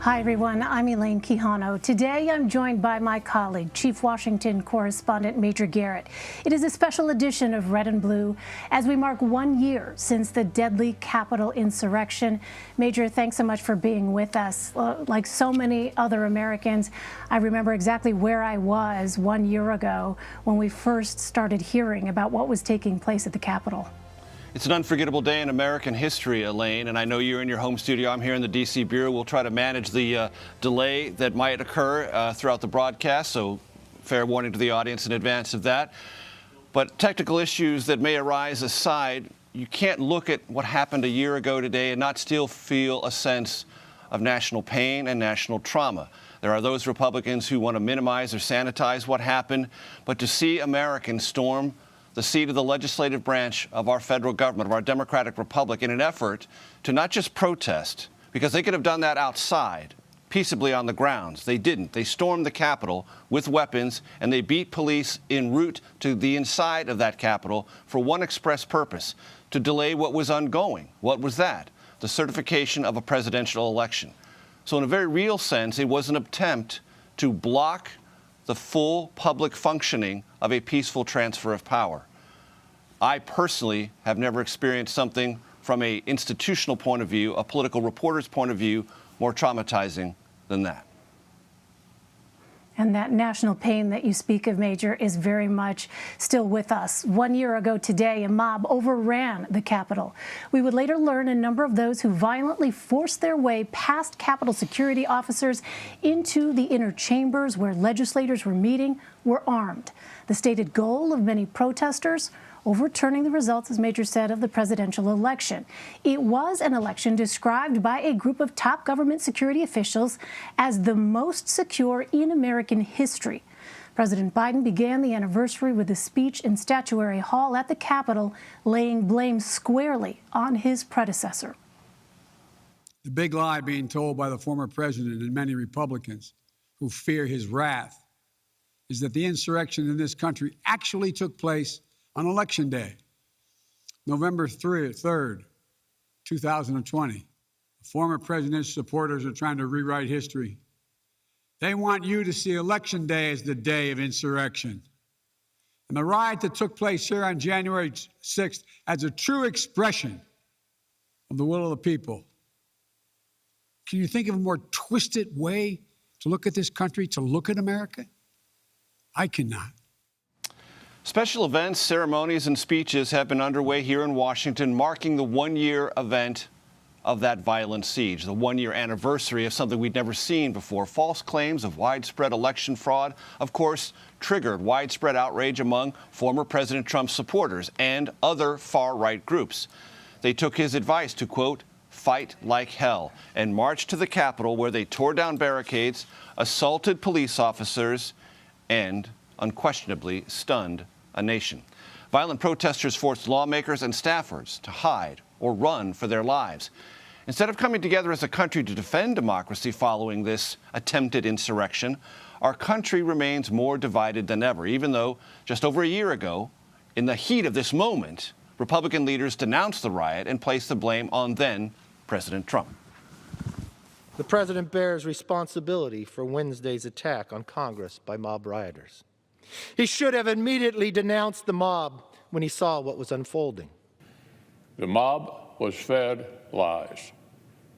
Hi, everyone. I'm Elaine Quijano. Today, I'm joined by my colleague, Chief Washington Correspondent Major Garrett. It is a special edition of Red and Blue as we mark 1 year since the deadly Capitol insurrection. Major, thanks so much for being with us. Like so many other Americans, I remember exactly where I was 1 year ago when we first started hearing about what was taking place at the Capitol. It's an unforgettable day in American history, Elaine, and I know you're in your home studio. I'm here in the D.C. Bureau. We'll try to manage the delay that might occur throughout the broadcast, so fair warning to the audience in advance of that. But technical issues that may arise aside, you can't look at what happened a year ago today and not still feel a sense of national pain and national trauma. There are those Republicans who want to minimize or sanitize what happened, but to see Americans storm the seat of the legislative branch of our federal government, of our democratic republic, in an effort to not just protest, because they could have done that outside, peaceably on the grounds. They didn't. They stormed the Capitol with weapons, and they beat police en route to the inside of that Capitol for one express purpose: to delay what was ongoing. What was that? The certification of a presidential election. So in a very real sense, it was an attempt to block the full public functioning of a peaceful transfer of power. I personally have never experienced something from an institutional point of view, a political reporter's point of view, more traumatizing than that. And that national pain that you speak of, Major, is very much still with us. 1 year ago today, a mob overran the Capitol. We would later learn a number of those who violently forced their way past Capitol security officers into the inner chambers where legislators were meeting were armed. The stated goal of many protesters: overturning the results, as Major said, of the presidential election. It was an election described by a group of top government security officials as the most secure in American history. President Biden began the anniversary with a speech in Statuary Hall at the Capitol, laying blame squarely on his predecessor. The big lie being told by the former president and many Republicans who fear his wrath is that the insurrection in this country actually took place on Election Day, November 3rd, 2020. The former president's supporters are trying to rewrite history. They want you to see Election Day as the day of insurrection. And the riot that took place here on January 6th as a true expression of the will of the people. Can you think of a more twisted way to look at this country, to look at America? I cannot. Special events, ceremonies, and speeches have been underway here in Washington, marking the one-year event of that violent siege, the one-year anniversary of something we'd never seen before. False claims of widespread election fraud, of course, triggered widespread outrage among former President Trump's supporters and other far-right groups. They took his advice to, quote, fight like hell, and marched to the Capitol, where they tore down barricades, assaulted police officers, and unquestionably stunned a nation. Violent protesters forced lawmakers and staffers to hide or run for their lives. Instead of coming together as a country to defend democracy following this attempted insurrection, our country remains more divided than ever, even though just over a year ago, in the heat of this moment, Republican leaders denounced the riot and placed the blame on then President Trump. The president bears responsibility for Wednesday's attack on Congress by mob rioters. He should have immediately denounced the mob when he saw what was unfolding. The mob was fed lies.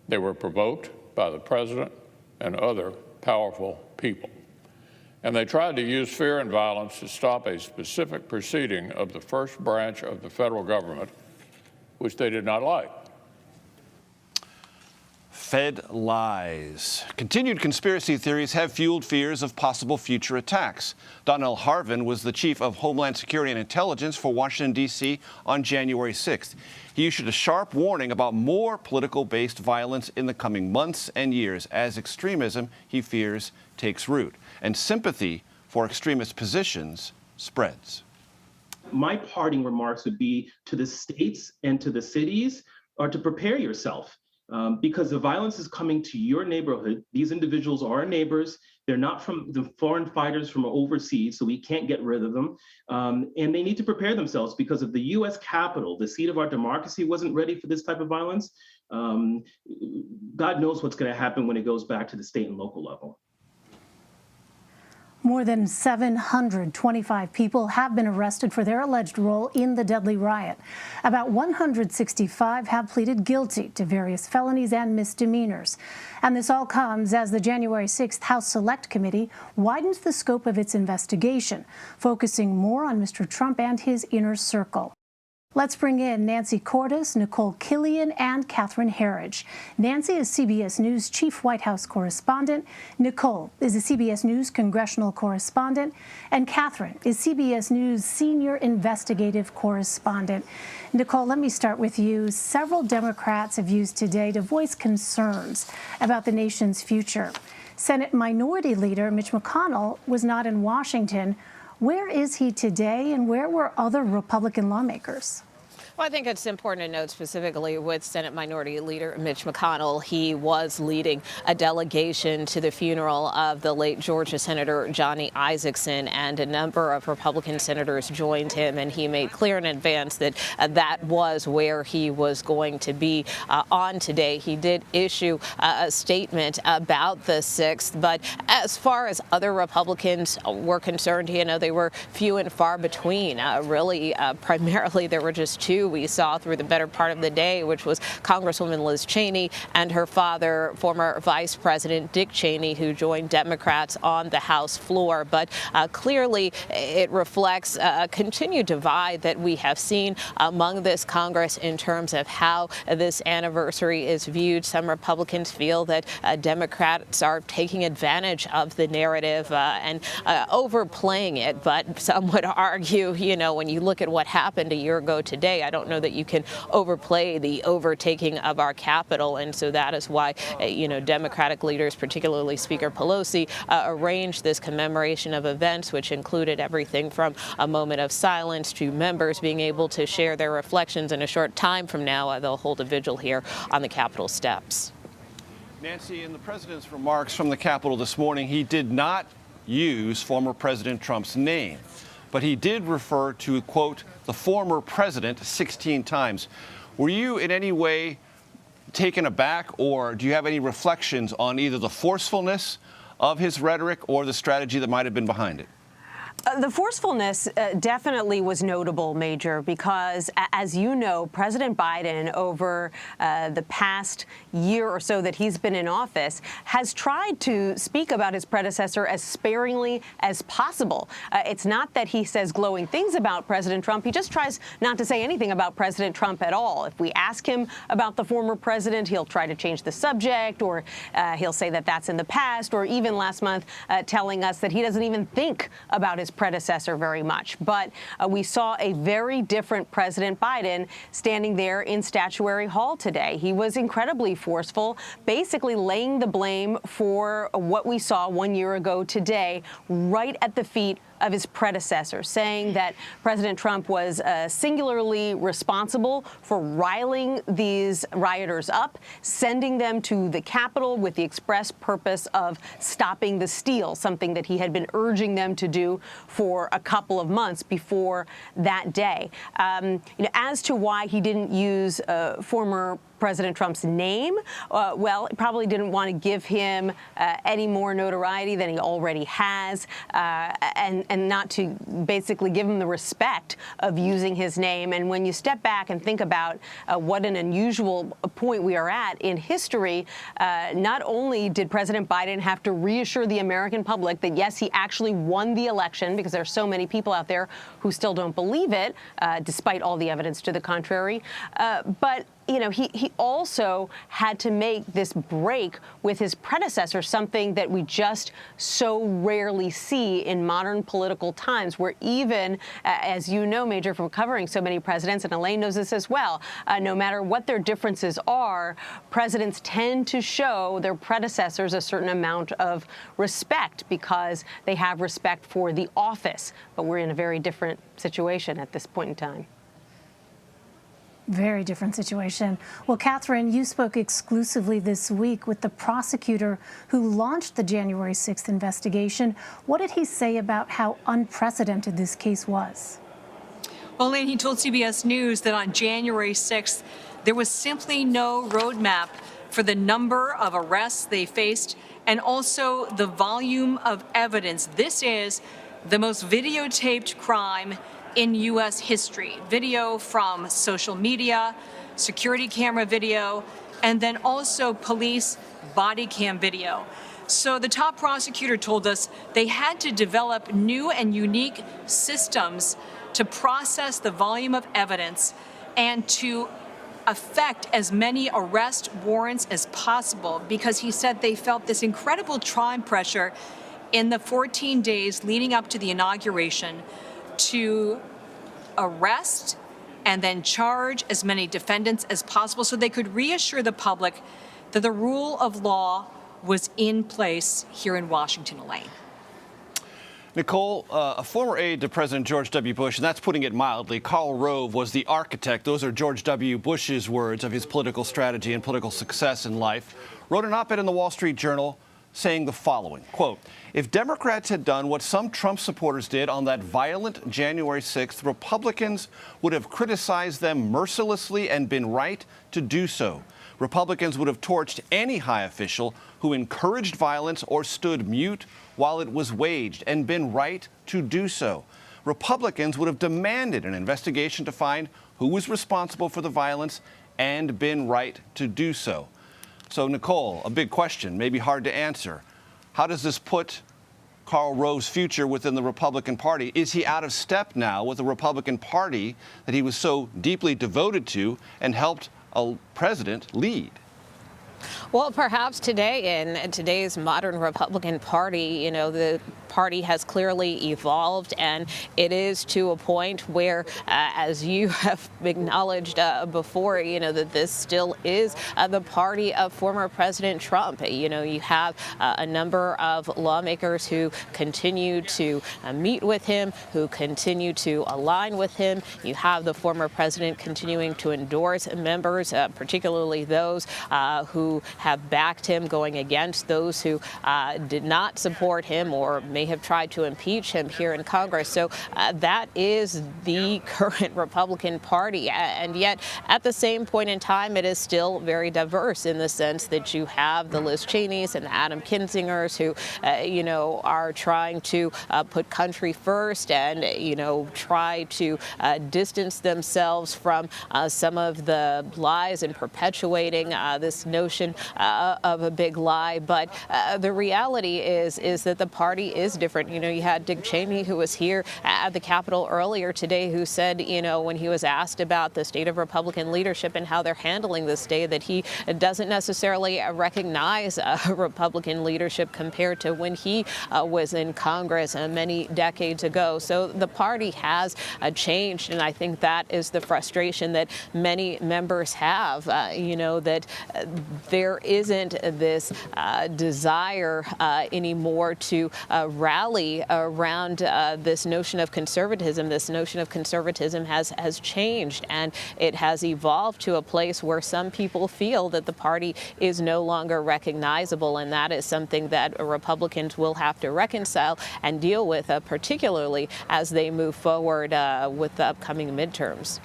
They were provoked by the president and other powerful people. And they tried to use fear and violence to stop a specific proceeding of the first branch of the federal government, which they did not like. Fed lies. Continued conspiracy theories have fueled fears of possible future attacks. Donnell Harvin was the chief of Homeland Security and Intelligence for Washington, D.C. on January 6th. He issued a sharp warning about more political-based violence in the coming months and years as extremism, he fears, takes root and sympathy for extremist positions spreads. My parting remarks would be to the states and to the cities are to prepare yourself. Because the violence is coming to your neighborhood. These individuals are our neighbors. They're not from the foreign fighters from overseas, so we can't get rid of them. And they need to prepare themselves because if the U.S. Capitol, the seat of our democracy, wasn't ready for this type of violence, God knows what's going to happen when it goes back to the state and local level. More than 725 people have been arrested for their alleged role in the deadly riot. About 165 have pleaded guilty to various felonies and misdemeanors. And this all comes as the January 6th House Select Committee widens the scope of its investigation, focusing more on Mr. Trump and his inner circle. Let's bring in Nancy Cordes, Nikole Killion, and Catherine Herridge. Nancy is CBS News chief White House correspondent. Nikole is a CBS News congressional correspondent. And Catherine is CBS News senior investigative correspondent. Nikole, let me start with you. Several Democrats have used today to voice concerns about the nation's future. Senate Minority Leader Mitch McConnell was not in Washington. Where is he today, and where were other Republican lawmakers? Well, I think it's important to note specifically with Senate Minority Leader Mitch McConnell, he was leading a delegation to the funeral of the late Georgia Senator Johnny Isakson, and a number of Republican senators joined him, and he made clear in advance that that was where he was going to be on today. He did issue a statement about the 6th, but as far as other Republicans were concerned, you know, they were few and far between. Primarily, there were just two we saw through the better part of the day, which was Congresswoman Liz Cheney and her father, former Vice President Dick Cheney, who joined Democrats on the House floor. But clearly, it reflects a continued divide that we have seen among this Congress in terms of how this anniversary is viewed. Some Republicans feel that Democrats are taking advantage of the narrative and overplaying it. But some would argue, you know, when you look at what happened a year ago today, I don't know that you can overplay the overtaking of our Capitol. And so that is why, you know, Democratic leaders, particularly Speaker Pelosi, arranged this commemoration of events, which included everything from a moment of silence to members being able to share their reflections. In a short time from now, they'll hold a vigil here on the Capitol steps. Nancy, in the president's remarks from the Capitol this morning, he did not use former President Trump's name, but he did refer to, quote, the former president 16 times. Were you in any way taken aback, or do you have any reflections on either the forcefulness of his rhetoric or the strategy that might have been behind it? The forcefulness definitely was notable, Major, because, as you know, President Biden, over the past year or so that he's been in office, has tried to speak about his predecessor as sparingly as possible. It's not that he says glowing things about President Trump. He just tries not to say anything about President Trump at all. If we ask him about the former president, he'll try to change the subject, or he'll say that that's in the past, or even last month telling us that he doesn't even think about his predecessor very much. But we saw a very different President Biden standing there in Statuary Hall today. He was incredibly forceful, basically laying the blame for what we saw 1 year ago today right at the feet of his predecessor, saying that President Trump was singularly responsible for riling these rioters up, sending them to the Capitol with the express purpose of stopping the steal, something that he had been urging them to do for a couple of months before that day. As to why he didn't use former President Trump's name, well, he probably didn't want to give him any more notoriety than he already has, and not to basically give him the respect of using his name. And when you step back and think about what an unusual point we are at in history, not only did President Biden have to reassure the American public that, yes, he actually won the election, because there are so many people out there who still don't believe it, despite all the evidence to the contrary, but you know, he also had to make this break with his predecessor, something that we just so rarely see in modern political times, where even, as you know, Major, from covering so many presidents, and Elaine knows this as well, no matter what their differences are, presidents tend to show their predecessors a certain amount of respect because they have respect for the office. But we're in a very different situation at this point in time. Very different situation. Well, Catherine, you spoke exclusively this week with the prosecutor who launched the January 6th investigation. What did he say about how unprecedented this case was? Well, Elaine, he told CBS News that on January 6th, There was simply no roadmap for the number of arrests they faced and also the volume of evidence. This is the most videotaped crime in U.S. history. Video from social media, security camera video, and then also police body cam video. So the top prosecutor told us they had to develop new and unique systems to process the volume of evidence and to effect as many arrest warrants as possible, because he said they felt this incredible time pressure in the 14 days leading up to the inauguration to arrest and then charge as many defendants as possible so they could reassure the public that the rule of law was in place here in Washington, Elaine. Nikole, a former aide to President George W. Bush, and that's putting it mildly, Karl Rove was the architect, those are George W. Bush's words, of his political strategy and political success in life, wrote an op-ed in the Wall Street Journal saying the following, quote, "If Democrats had done what some Trump supporters did on that violent January 6th, Republicans would have criticized them mercilessly and been right to do so. Republicans would have torched any high official who encouraged violence or stood mute while it was waged, and been right to do so. Republicans would have demanded an investigation to find who was responsible for the violence and been right to do so." So, Nikole, a big question, maybe hard to answer. How does this put Karl Rove's future within the Republican Party? Is he out of step now with the Republican Party that he was so deeply devoted to and helped a president lead? Well, perhaps today, in today's modern Republican Party, the party has clearly evolved, and it is to a point where, as you have acknowledged before, that this still is the party of former President Trump. You have a number of lawmakers who continue to meet with him, who continue to align with him. You have the former president continuing to endorse members, particularly those who have backed him, going against those who did not support him or may have tried to impeach him here in Congress. So that is the current Republican Party. And yet, at the same point in time, it is still very diverse in the sense that you have the Liz Cheneys and the Adam Kinzingers who, are trying to put country first and, try to distance themselves from some of the lies and perpetuating this notion of a big lie. But the reality is that the party is different. You had Dick Cheney, who was here at the Capitol earlier today, who said, when he was asked about the state of Republican leadership and how they're handling this day, that he doesn't necessarily recognize Republican leadership compared to when he was in Congress many decades ago. So the party has changed, and I think that is the frustration that many members have, that there isn't this desire anymore to rally around this notion of conservatism. This notion of conservatism has changed, and it has evolved to a place where some people feel that the party is no longer recognizable, and that is something that Republicans will have to reconcile and deal with, particularly as they move forward with the upcoming midterms.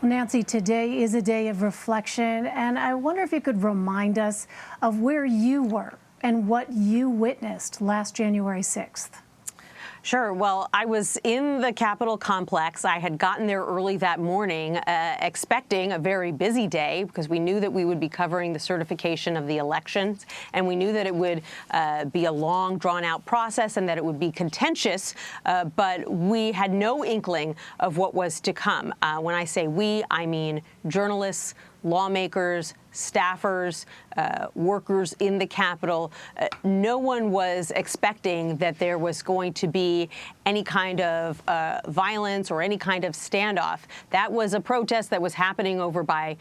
Nancy, today is a day of reflection, and I wonder if you could remind us of where you were and what you witnessed last January 6th. Sure. Well, I was in the Capitol complex. I had gotten there early that morning, expecting a very busy day because we knew that we would be covering the certification of the elections, and we knew that it would be a long, drawn-out process and that it would be contentious, but we had no inkling of what was to come. When I say we, I mean journalists, lawmakers, staffers, workers in the Capitol. No one was expecting that there was going to be any kind of violence or any kind of standoff. That was a protest that was happening over by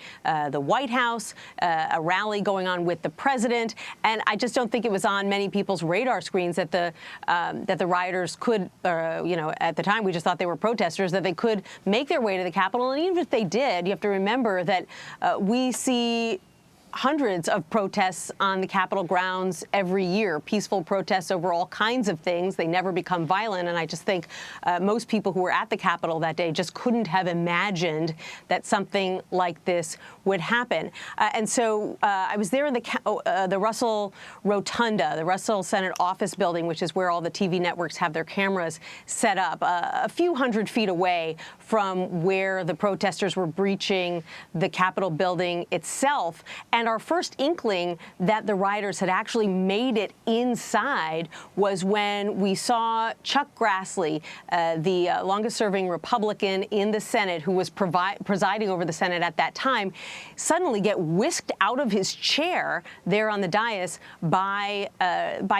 the White House, a rally going on with the president, and I just don't think it was on many people's radar screens that the rioters could, at the time we just thought they were protesters, that they could make their way to the Capitol. And even if they did, you have to remember that we see hundreds of protests on the Capitol grounds every year, peaceful protests over all kinds of things. They never become violent. And I just think most people who were at the Capitol that day just couldn't have imagined that something like this would happen. And so I was there in the Russell Rotunda, the Russell Senate office building, which is where all the TV networks have their cameras set up, a few hundred feet away from where the protesters were breaching the Capitol building itself. And our first inkling that the rioters had actually made it inside was when we saw Chuck Grassley, the longest-serving Republican in the Senate, who was presiding over the Senate at that time, suddenly get whisked out of his chair there on the dais by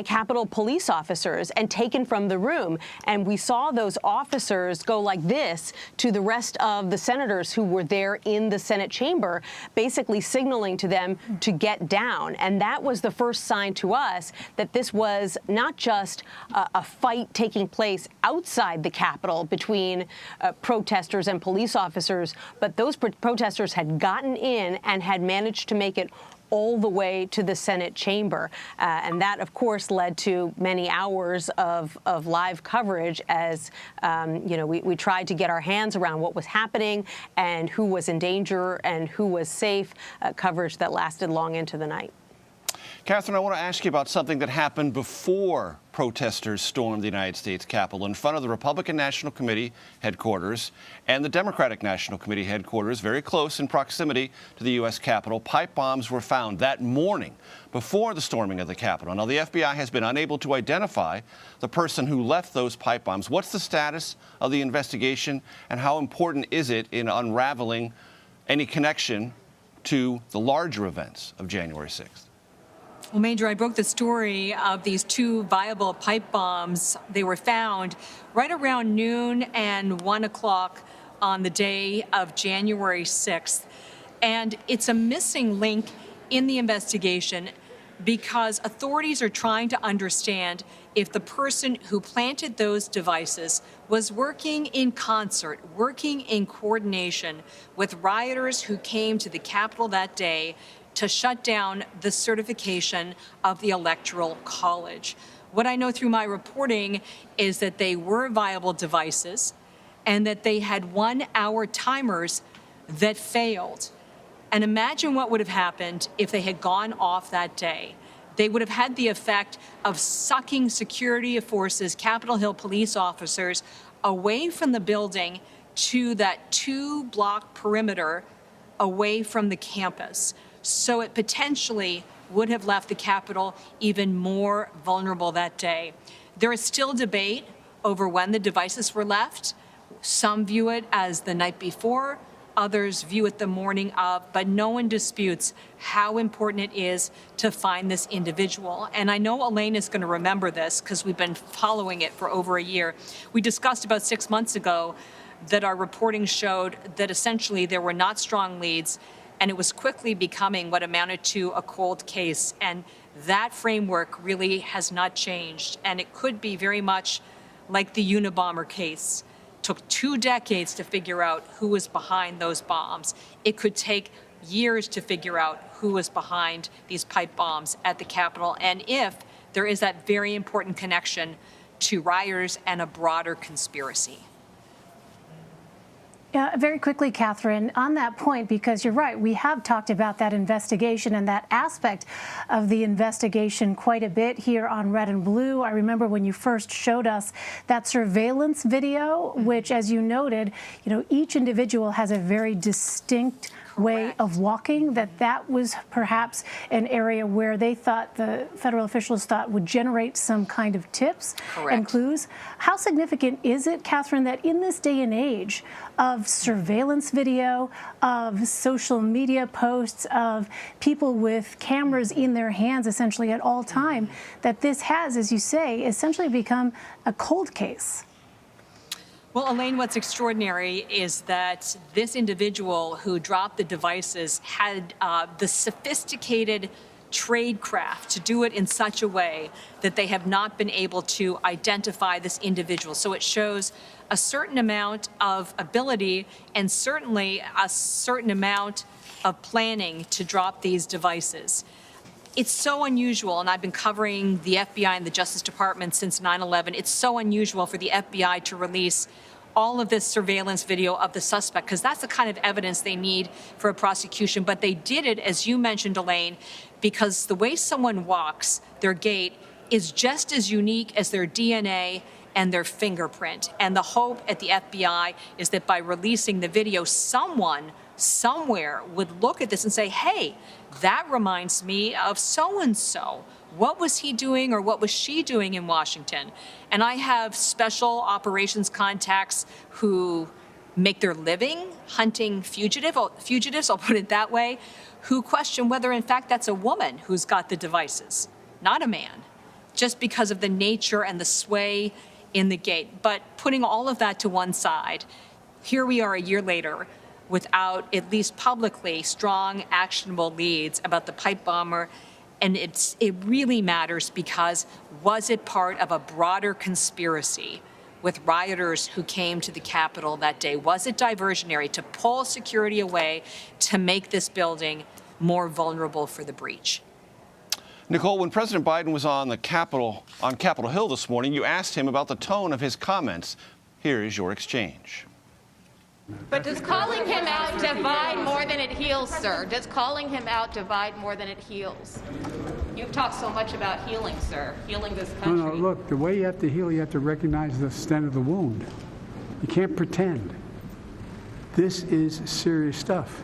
Capitol police officers and taken from the room. And we saw those officers go like this to the rest of the senators who were there in the Senate chamber, basically signaling to them to get down. And that was the first sign to us that this was not just a fight taking place outside the Capitol between protesters and police officers, but those protesters had gotten in and had managed to make it all the way to the Senate chamber. And that, of course, led to many hours of live coverage as, we tried to get our hands around what was happening and who was in danger and who was safe, coverage that lasted long into the night. Catherine, I want to ask you about something that happened before protesters stormed the United States Capitol. In front of the Republican National Committee headquarters and the Democratic National Committee headquarters, very close in proximity to the U.S. Capitol, pipe bombs were found that morning before the storming of the Capitol. Now, the FBI has been unable to identify the person who left those pipe bombs. What's the status of the investigation, and how important is it in unraveling any connection to the larger events of January 6th? Well, Major, I broke the story of these two viable pipe bombs. They were found right around noon and 1 o'clock on the day of January 6th. And it's a missing link in the investigation because authorities are trying to understand if the person who planted those devices was working in concert, working in coordination with rioters who came to the Capitol that day to shut down the certification of the Electoral College. What I know through my reporting is that they were viable devices and that they had 1-hour timers that failed. And imagine what would have happened if they had gone off that day. They would have had the effect of sucking security forces, Capitol Hill police officers, away from the building to that 2-block perimeter away from the campus. So it potentially would have left the Capitol even more vulnerable that day. There is still debate over when the devices were left. Some view it as the night before, others view it the morning of, but no one disputes how important it is to find this individual. And I know Elaine is going to remember this because we've been following it for over a year. We discussed about 6 months ago that our reporting showed that essentially there were not strong leads, and it was quickly becoming what amounted to a cold case. And that framework really has not changed. And it could be very much like the Unabomber case. Took 2 decades to figure out who was behind those bombs. It could take years to figure out who was behind these pipe bombs at the Capitol, and if there is that very important connection to rioters and a broader conspiracy. Yeah, very quickly, Catherine, on that point, because you're right, we have talked about that investigation and that aspect of the investigation quite a bit here on Red and Blue. I remember when you first showed us that surveillance video, which, as you noted, each individual has a very distinct way of walking, that was perhaps an area where they thought, the federal officials thought, would generate some kind of tips and clues. How significant is it, Catherine, that in this day and age of surveillance video, of social media posts, of people with cameras in their hands essentially at all time, that this has, as you say, essentially become a cold case? Well, Elaine, what's extraordinary is that this individual who dropped the devices had the sophisticated tradecraft to do it in such a way that they have not been able to identify this individual. So it shows a certain amount of ability and certainly a certain amount of planning to drop these devices. It's so unusual, and I've been covering the FBI and the Justice Department since 9/11. It's so unusual for the FBI to release all of this surveillance video of the suspect, because that's the kind of evidence they need for a prosecution. But they did it, as you mentioned, Elaine, because the way someone walks, their gait, is just as unique as their DNA and their fingerprint. And the hope at the FBI is that by releasing the video, someone somewhere would look at this and say, hey, that reminds me of so-and-so. What was he doing or what was she doing in Washington? And I have special operations contacts who make their living hunting fugitives, I'll put it that way, who question whether in fact that's a woman who's got the devices, not a man, just because of the nature and the sway in the gait. But putting all of that to one side, here we are a year later without, at least publicly, strong, actionable leads about the pipe bomber. And it really matters because was it part of a broader conspiracy with rioters who came to the Capitol that day? Was it diversionary to pull security away to make this building more vulnerable for the breach? Nikole, when President Biden was on Capitol Hill this morning, you asked him about the tone of his comments. Here is your exchange. But does calling him out divide more than it heals, sir? Does calling him out divide more than it heals? You've talked so much about healing, sir, healing this country. No, look, the way you have to heal, you have to recognize the extent of the wound. You can't pretend. This is serious stuff.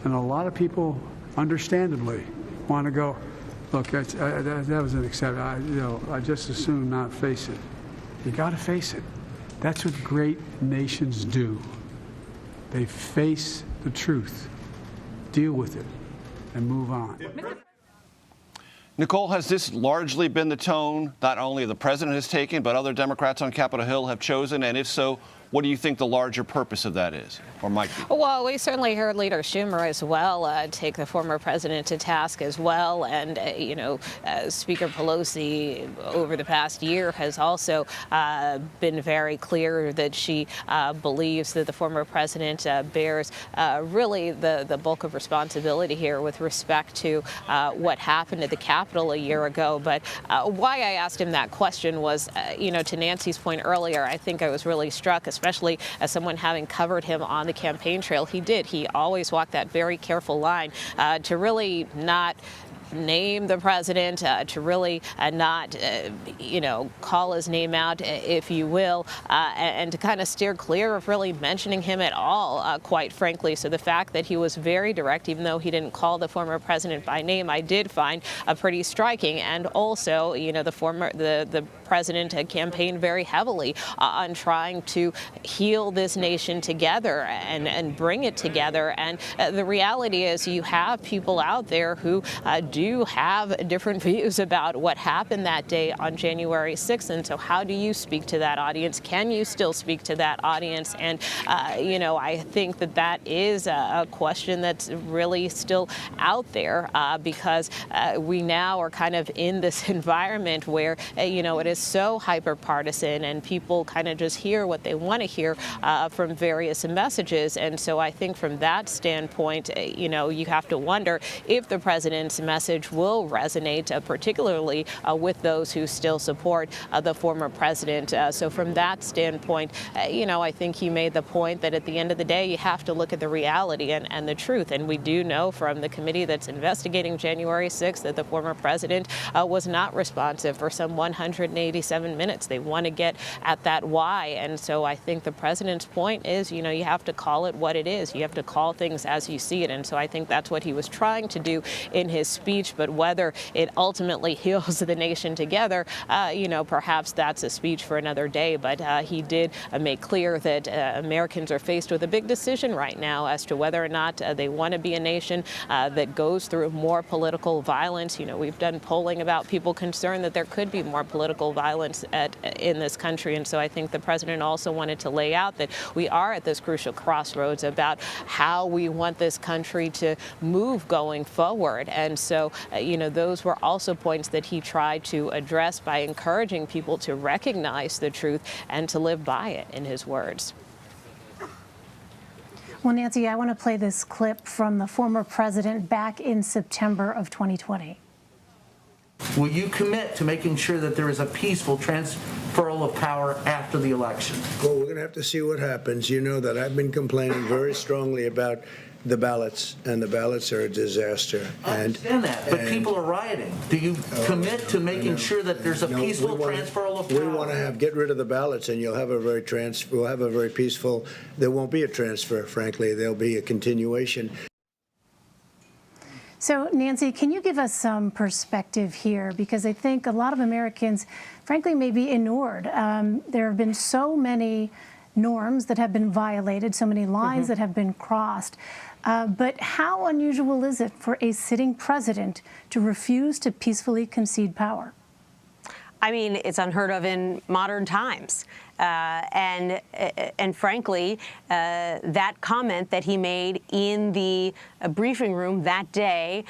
And a lot of people, understandably, want to go, look, that was unacceptable. I just as soon not face it. You got to face it. That's what great nations do. They face the truth, deal with it, and move on. Nikole, has this largely been the tone not only the president has taken, but other Democrats on Capitol Hill have chosen? And if so, what do you think the larger purpose of that is, or might be? Well, we certainly heard Leader Schumer as well take the former president to task as well. And, Speaker Pelosi over the past year has also been very clear that she believes that the former president bears really the bulk of responsibility here with respect to what happened at the Capitol a year ago. But why I asked him that question was, to Nancy's point earlier, I think I was really struck, especially as someone having covered him on the campaign trail. He always walked that very careful line to really not name the president, to really not, call his name out, if you will, and to kind of steer clear of really mentioning him at all, quite frankly. So the fact that he was very direct, even though he didn't call the former president by name, I did find pretty striking. And also, the president had campaigned very heavily on trying to heal this nation together and bring it together. And the reality is you have people out there who do have different views about what happened that day on January 6th. And so how do you speak to that audience? Can you still speak to that audience? And, I think that is a question that's really still out there because we now are kind of in this environment where, it is so hyper partisan and people kind of just hear what they want to hear from various messages. And so I think from that standpoint, you have to wonder if the president's message will resonate, particularly with those who still support the former president. So from that standpoint, I think he made the point that at the end of the day, you have to look at the reality and the truth. And we do know from the committee that's investigating January 6th that the former president was not responsive for some 187 minutes. They want to get at that why. And so I think the president's point is, you have to call it what it is. You have to call things as you see it. And so I think that's what he was trying to do in his speech. But whether it ultimately heals the nation together, perhaps that's a speech for another day. But he did make clear that Americans are faced with a big decision right now as to whether or not they want to be a nation that goes through more political violence. We've done polling about people concerned that there could be more political violence in this country. And so I think the president also wanted to lay out that we are at this crucial crossroads about how we want this country to move going forward. And so, those were also points that he tried to address by encouraging people to recognize the truth and to live by it, in his words. Well, Nancy, I want to play this clip from the former president back in September of 2020. Will you commit to making sure that there is a peaceful transferal of power after the election? Well, we're going to have to see what happens. You know that I've been complaining very strongly about the ballots, and the ballots are a disaster. I understand that, but people are rioting. Do you commit to making sure that there's a peaceful transferal of power? We want to get rid of the ballots, and you'll have a we'll have a very peaceful. There won't be a transfer, frankly. There'll be a continuation. So, Nancy, can you give us some perspective here? Because I think a lot of Americans, frankly, may be ignored. There have been so many norms that have been violated, so many lines that have been crossed. But how unusual is it for a sitting president to refuse to peacefully concede power? I mean, it's unheard of in modern times. And frankly, that comment that he made in the briefing room that day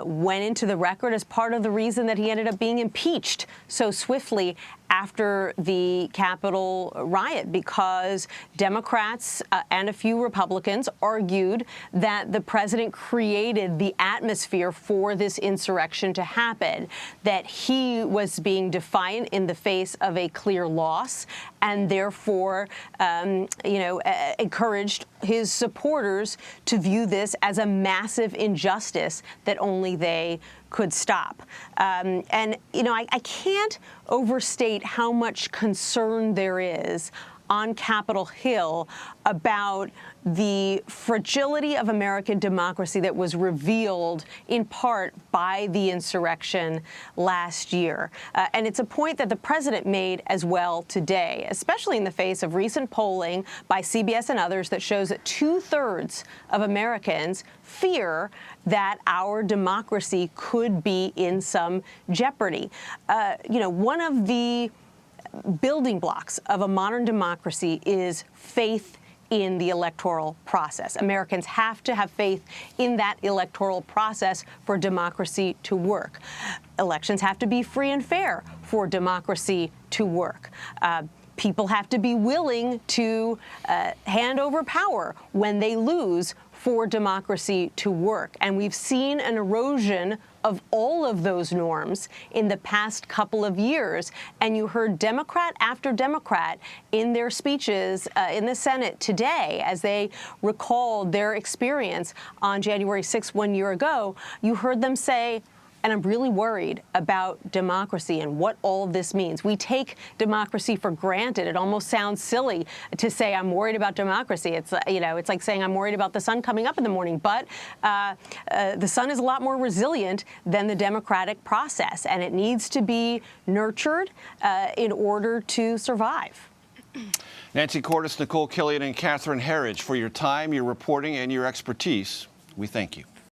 went into the record as part of the reason that he ended up being impeached so swiftly after the Capitol riot, because Democrats and a few Republicans argued that the president created the atmosphere for this insurrection to happen, that he was being defiant in the face of a clear loss, and therefore, encouraged his supporters to view this as a massive injustice that only they could stop. I can't overstate how much concern there is on Capitol Hill about the fragility of American democracy that was revealed in part by the insurrection last year. And it's a point that the president made as well today, especially in the face of recent polling by CBS and others that shows that 2/3 of Americans fear that our democracy could be in some jeopardy. One of the building blocks of a modern democracy is faith in the electoral process. Americans have to have faith in that electoral process for democracy to work. Elections have to be free and fair for democracy to work. People have to be willing to hand over power when they lose for democracy to work. And we've seen an erosion of all of those norms in the past couple of years. And you heard Democrat after Democrat in their speeches in the Senate today, as they recalled their experience on January 6th, 1 year ago, you heard them say, and I'm really worried about democracy and what all of this means. We take democracy for granted. It almost sounds silly to say I'm worried about democracy. It's like saying I'm worried about the sun coming up in the morning. But the sun is a lot more resilient than the democratic process, and it needs to be nurtured in order to survive. Nancy Cordes, Nikole Killion, and Catherine Herridge, for your time, your reporting, and your expertise, we thank you.